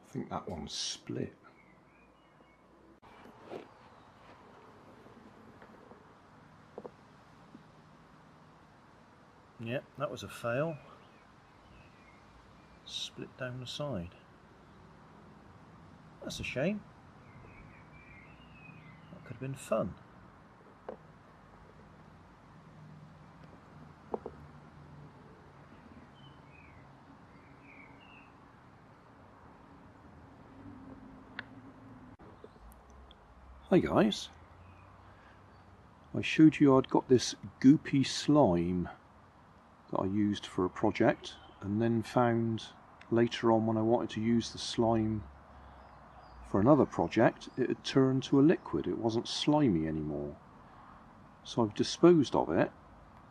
I think that one's split. Yep, that was a fail. Split down the side. That's a shame. That could have been fun. Hi guys, I showed you I'd got this goopy slime that I used for a project, and then found later on when I wanted to use the slime for another project it had turned to a liquid. It wasn't slimy anymore, so I've disposed of it,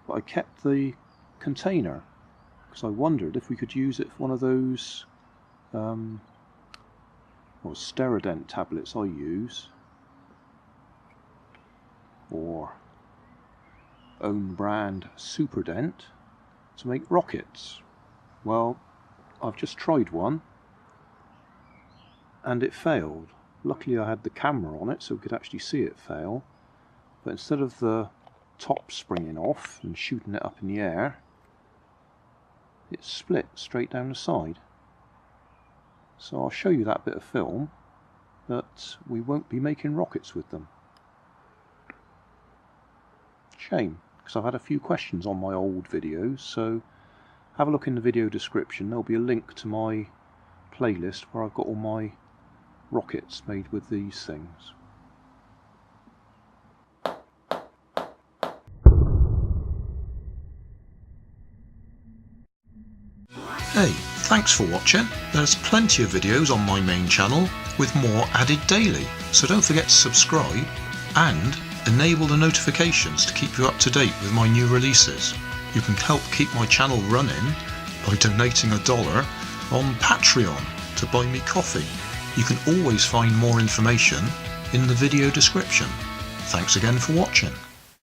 but I kept the container because I wondered if we could use it for one of those Sterident tablets I use, or own brand Superdent, to make rockets. Well, I've just tried one and it failed. Luckily I had the camera on it so we could actually see it fail, but instead of the top springing off and shooting it up in the air, it split straight down the side. So I'll show you that bit of film, but we won't be making rockets with them. Shame, because I've had a few questions on my old videos, so have a look in the video description. There'll be a link to my playlist where I've got all my rockets made with these things. Hey, thanks for watching. There's plenty of videos on my main channel with more added daily, so don't forget to subscribe and enable the notifications to keep you up to date with my new releases. You can help keep my channel running by donating $1 on Patreon to buy me coffee. You can always find more information in the video description. Thanks again for watching.